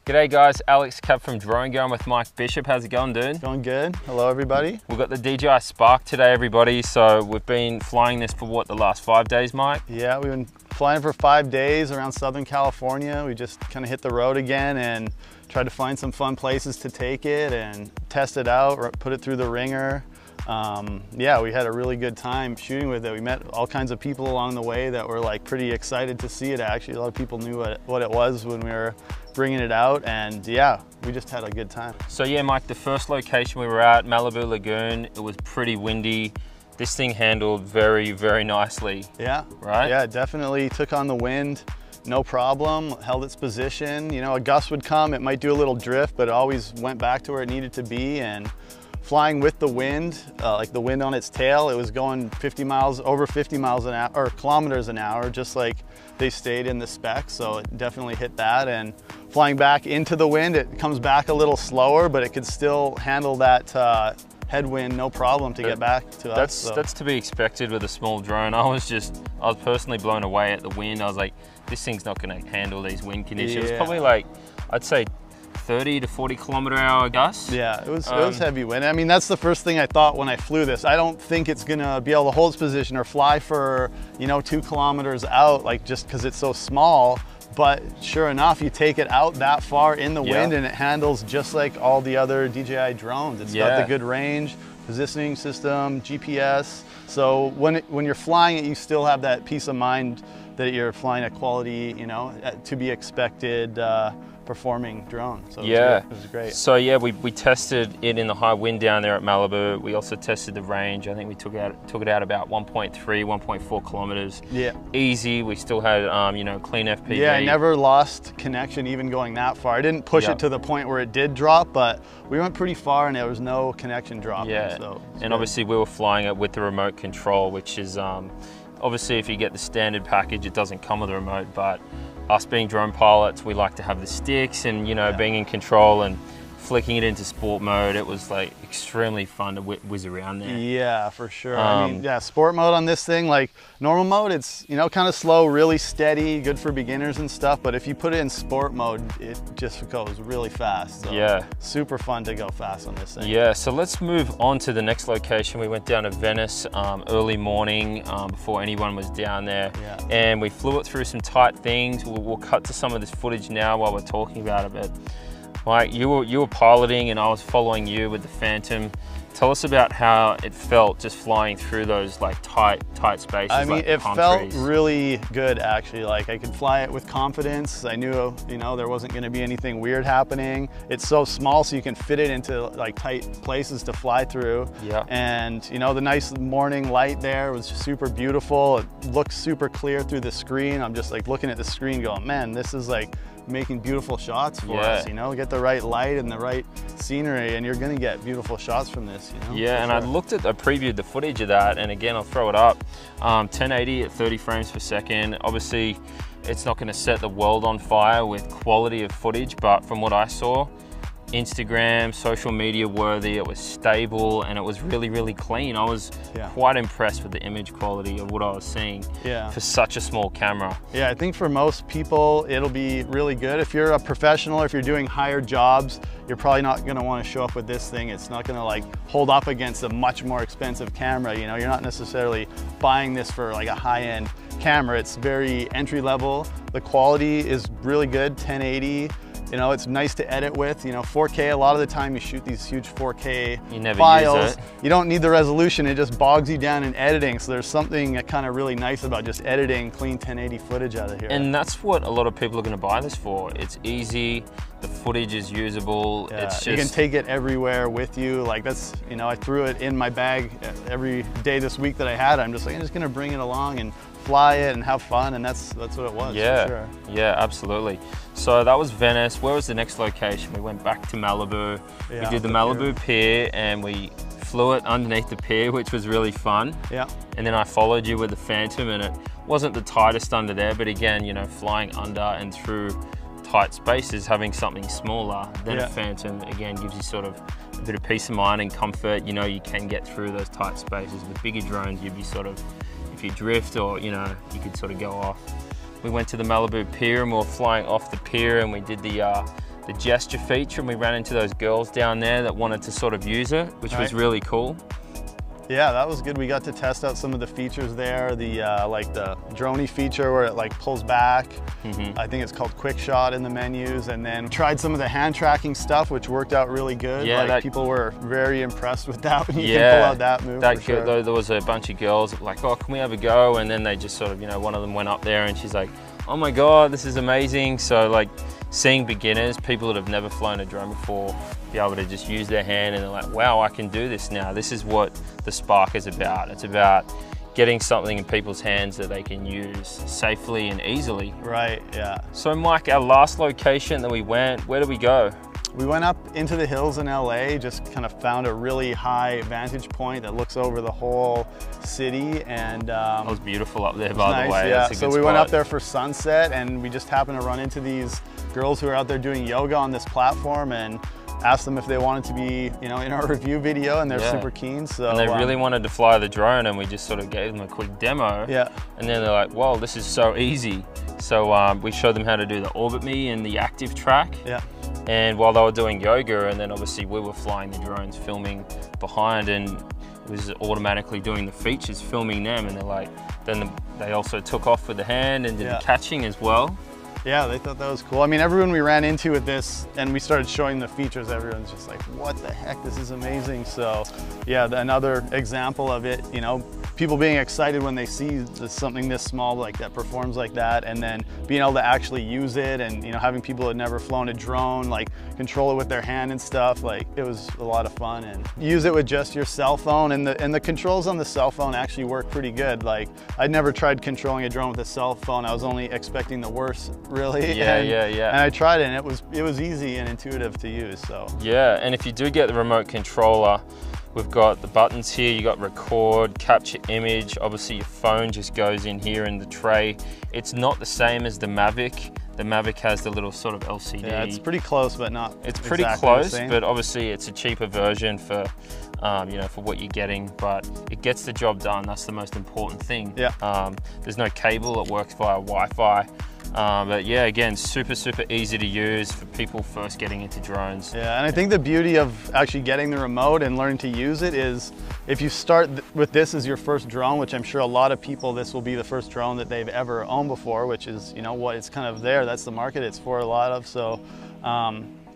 G'day guys, Alex Cap from Drone Going with Mike Bishop. How's it going, dude? Going good. Hello everybody. We've got the DJI Spark today, everybody. So we've been flying this for what, the last 5 days, Mike? Yeah, we've been flying for 5 days around Southern California. We just kind of hit the road again and tried to find some fun places to take it and test it out, or put it through the ringer. Yeah, we had a really good time shooting with it. We met all kinds of people along the way that were like pretty excited to see it. Actually, a lot of people knew what it was when we were bringing it out, and yeah, we just had a good time. So yeah, Mike, the first location we were at, Malibu Lagoon, it was pretty windy. This thing handled very, very nicely. Yeah, right? Yeah, it definitely took on the wind. No problem, held its position. You know, a gust would come, it might do a little drift, but it always went back to where it needed to be. And flying with the wind, like the wind on its tail, it was going over 50 miles an hour, or kilometers an hour, just like they stayed in the spec. So it definitely hit that. And flying back into the wind, it comes back a little slower, but it could still handle that headwind no problem to get back to us. That's to be expected with a small drone. I was personally blown away at the wind. I was like, this thing's not gonna handle these wind conditions. Yeah. It's probably like, I'd say 30 to 40 kilometer hour gusts. Yeah, it was heavy wind. I mean, that's the first thing I thought when I flew this. I don't think it's gonna be able to hold its position or fly for, you know, 2 kilometers out, like just because it's so small. But sure enough, you take it out that far in the wind and it handles just like all the other DJI drones. It's got the good range, positioning system, GPS. So when you're flying it, you still have that peace of mind that you're flying a quality, you know, to be expected performing drone. So it was great. So yeah, we tested it in the high wind down there at Malibu. We also tested the range. I think we took it out about 1.3, 1.4 kilometers. Yeah. Easy. We still had you know, clean FPV. Yeah, I never lost connection even going that far. I didn't push it to the point where it did drop, but we went pretty far and there was no connection dropping. Yeah. So and obviously we were flying it with the remote control, which is obviously if you get the standard package, it doesn't come with a remote, but us being drone pilots, we like to have the sticks and, you know, being in control and flicking it into sport mode. It was like extremely fun to whiz around there. Yeah, for sure. I mean, yeah, sport mode on this thing, like normal mode, it's, you know, kind of slow, really steady, good for beginners and stuff. But if you put it in sport mode, it just goes really fast. So yeah. Super fun to go fast on this thing. Yeah, so let's move on to the next location. We went down to Venice early morning before anyone was down there. Yeah. And we flew it through some tight things. We'll cut to some of this footage now while we're talking about it. But Mike, you were piloting and I was following you with the Phantom. Tell us about how it felt just flying through those like tight spaces. I mean, like it palm felt trees. really good actually. Like I could fly it with confidence. I knew, you know, there wasn't going to be anything weird happening. It's so small, so you can fit it into like tight places to fly through. Yeah. And you know, the nice morning light there was super beautiful. It looked super clear through the screen. I'm just like looking at the screen going, man, this is like making beautiful shots for us, you know, get the right light and the right scenery and you're gonna get beautiful shots from this, you know. Yeah, and I previewed the footage of that, and again, I'll throw it up. 1080 at 30 frames per second. Obviously, it's not gonna set the world on fire with quality of footage, but from what I saw, Instagram, social media worthy, it was stable and it was really, really clean. I was quite impressed with the image quality of what I was seeing for such a small camera. Yeah, I think for most people, it'll be really good. If you're a professional, if you're doing higher jobs, you're probably not gonna wanna show up with this thing. It's not gonna like hold up against a much more expensive camera. You know, you're not necessarily buying this for like a high-end camera. It's very entry level. The quality is really good, 1080. You know, it's nice to edit with, you know, 4K. A lot of the time you shoot these huge 4K files. Use it. You don't need the resolution, it just bogs you down in editing. So there's something kind of really nice about just editing clean 1080 footage out of here. And that's what a lot of people are gonna buy this for. It's easy, the footage is usable. Yeah, it's just... You can take it everywhere with you. Like that's, you know, I threw it in my bag every day this week that I had. I'm just gonna bring it along and fly it and have fun, and that's what it was. Yeah, for sure. Yeah, absolutely. So that was Venice. Where was the next location? We went back to Malibu. We did the Malibu pier and we flew it underneath the pier, which was really fun. Yeah. And then I followed you with the Phantom, and it wasn't the tightest under there, but again, you know, flying under and through tight spaces, having something smaller than a Phantom, again, gives you sort of a bit of peace of mind and comfort. You know, you can get through those tight spaces. With bigger drones, you'd be sort of, if you drift or, you know, you could sort of go off. We went to the Malibu pier and we were flying off the pier and we did the the gesture feature, and we ran into those girls down there that wanted to sort of use it, which was really cool. Yeah, that was good. We got to test out some of the features there. The like the droney feature where it like pulls back. I think it's called Quick Shot in the menus. And then tried some of the hand tracking stuff, which worked out really good. Yeah, like people were very impressed with that when you can pull out that move. There was a bunch of girls like, oh, can we have a go? And then they just sort of, you know, one of them went up there and she's like, oh my God, this is amazing. So like seeing beginners, people that have never flown a drone before, be able to just use their hand and they're like, wow, I can do this now. This is what the Spark is about. It's about getting something in people's hands that they can use safely and easily. Right, yeah. So Mike, our last location that we went, where did we go? We went up into the hills in LA, just kind of found a really high vantage point that looks over the whole city. And it was beautiful up there, by the way. Yeah, so we went up there for sunset and we just happened to run into these girls who are out there doing yoga on this platform and asked them if they wanted to be, you know, in our review video, and they're super keen. So and they really wanted to fly the drone, and we just sort of gave them a quick demo. Yeah. And then they're like, "Whoa, this is so easy." So we showed them how to do the Orbit Me and the active track. Yeah. And while they were doing yoga, and then obviously we were flying the drones, filming behind, and it was automatically doing the features, filming them. And they're like, then they also took off with the hand and did the catching as well. Yeah, they thought that was cool. I mean, everyone we ran into with this and we started showing the features, everyone's just like, what the heck, this is amazing. So yeah, another example of it, you know, people being excited when they see something this small like that performs like that, and then being able to actually use it, and, you know, having people that had never flown a drone like control it with their hand and stuff. Like, it was a lot of fun. And use it with just your cell phone, and the controls on the cell phone actually work pretty good. Like, I'd never tried controlling a drone with a cell phone. I was only expecting the worst, really. Yeah, and I tried it, and it was easy and intuitive to use. So yeah, and if you do get the remote controller, we've got the buttons here. You got record, capture image. Obviously your phone just goes in here in the tray. It's not the same as the Mavic. The Mavic has the little sort of LCD. Yeah, it's pretty close, but not It's pretty exactly close, the same. but obviously it's a cheaper version for, you know, for what you're getting, but it gets the job done. That's the most important thing. Yeah. There's no cable, it works via Wi-Fi. But yeah, again, super easy to use for people first getting into drones. Yeah, and I think the beauty of actually getting the remote and learning to use it is if you start with this as your first drone, which I'm sure a lot of people, this will be the first drone that they've ever owned before, which is, you know, what it's kind of there. That's the market it's for a lot of. So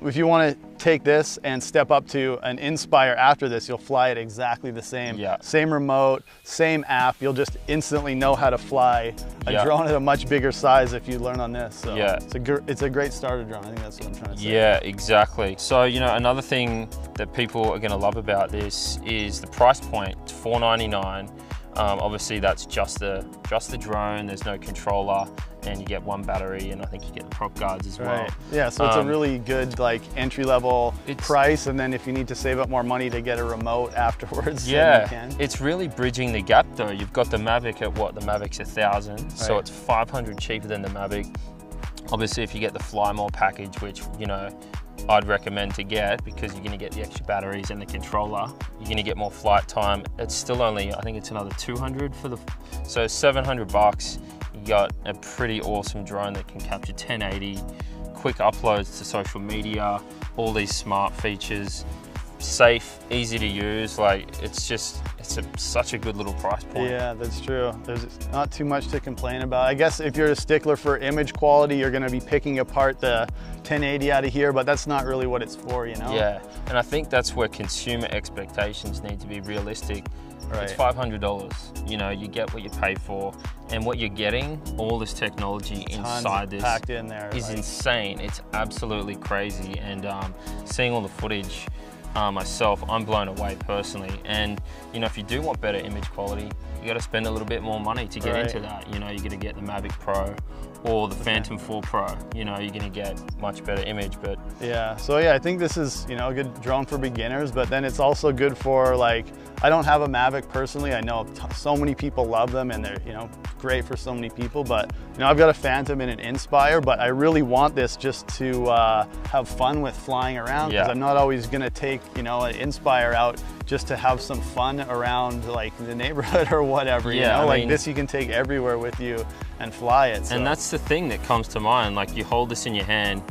if you want to take this and step up to an Inspire after this, you'll fly it exactly the same. Yeah. Same remote, same app. You'll just instantly know how to fly a drone at a much bigger size if you learn on this. So yeah, it's a great starter drone. I think that's what I'm trying to say. Yeah, exactly. So, you know, another thing that people are going to love about this is the price point. It's $499. Obviously that's just the drone, there's no controller, and you get one battery, and I think you get the prop guards as well. Yeah, so it's a really good like entry-level price, and then if you need to save up more money to get a remote afterwards, then you can. It's really bridging the gap though. You've got the Mavic at what? The Mavic's $1,000, so it's $500 cheaper than the Mavic. Obviously if you get the Fly More package, which, you know, I'd recommend to get, because you're going to get the extra batteries and the controller, you're going to get more flight time. It's still only, I think it's another 200 for the, so $700. You got a pretty awesome drone that can capture 1080, quick uploads to social media, all these smart features, safe, easy to use. Like, it's just, such a good little price point. Yeah, that's true. There's not too much to complain about. I guess if you're a stickler for image quality, you're going to be picking apart the 1080 out of here, but that's not really what it's for, you know? Yeah, and I think that's where consumer expectations need to be realistic. Right. It's $500. You know, you get what you pay for, and what you're getting, all this technology inside this packed in there, is insane. It's absolutely crazy, and seeing all the footage myself, I'm blown away personally. And you know, if you do want better image quality, you got to spend a little bit more money to get into that. You know, you're going to get the Mavic Pro or the Phantom 4 Pro. You know, you're going to get much better image. But yeah, so yeah, I think this is, you know, a good drone for beginners, but then it's also good for, like, I don't have a Mavic personally. I know so many people love them, and they're, you know, great for so many people, but you know, I've got a Phantom and an Inspire, but I really want this just to have fun with flying around, because I'm not always going to take, you know, an Inspire out just to have some fun around like the neighborhood or whatever. You know, like this you can take everywhere with you and fly it. So. And that's the thing that comes to mind. Like, you hold this in your hand,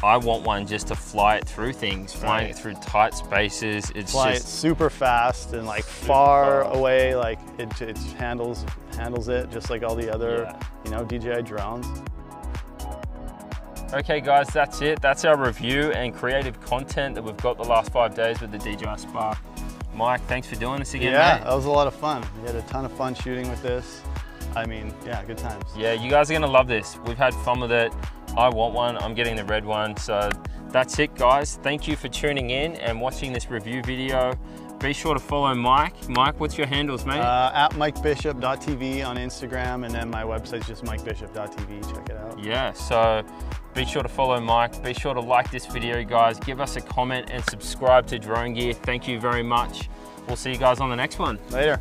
I want one just to fly it through things, flying it through tight spaces. It's fly just it super fast and like far away, like it handles it just like all the other, you know, DJI drones. Okay guys, that's it. That's our review and creative content that we've got the last 5 days with the DJI Spark. Mike, thanks for doing this again, Yeah, mate. that was a lot of fun. We had a ton of fun shooting with this. I mean, yeah, good times. Yeah, you guys are gonna love this. We've had fun with it. I want one, I'm getting the red one. So that's it guys. Thank you for tuning in and watching this review video. Be sure to follow Mike. Mike, what's your handles, mate? At mikebishop.tv on Instagram, and then my website's just mikebishop.tv, check it out. Yeah, so be sure to follow Mike. Be sure to like this video, guys. Give us a comment and subscribe to Drone Gear. Thank you very much. We'll see you guys on the next one. Later.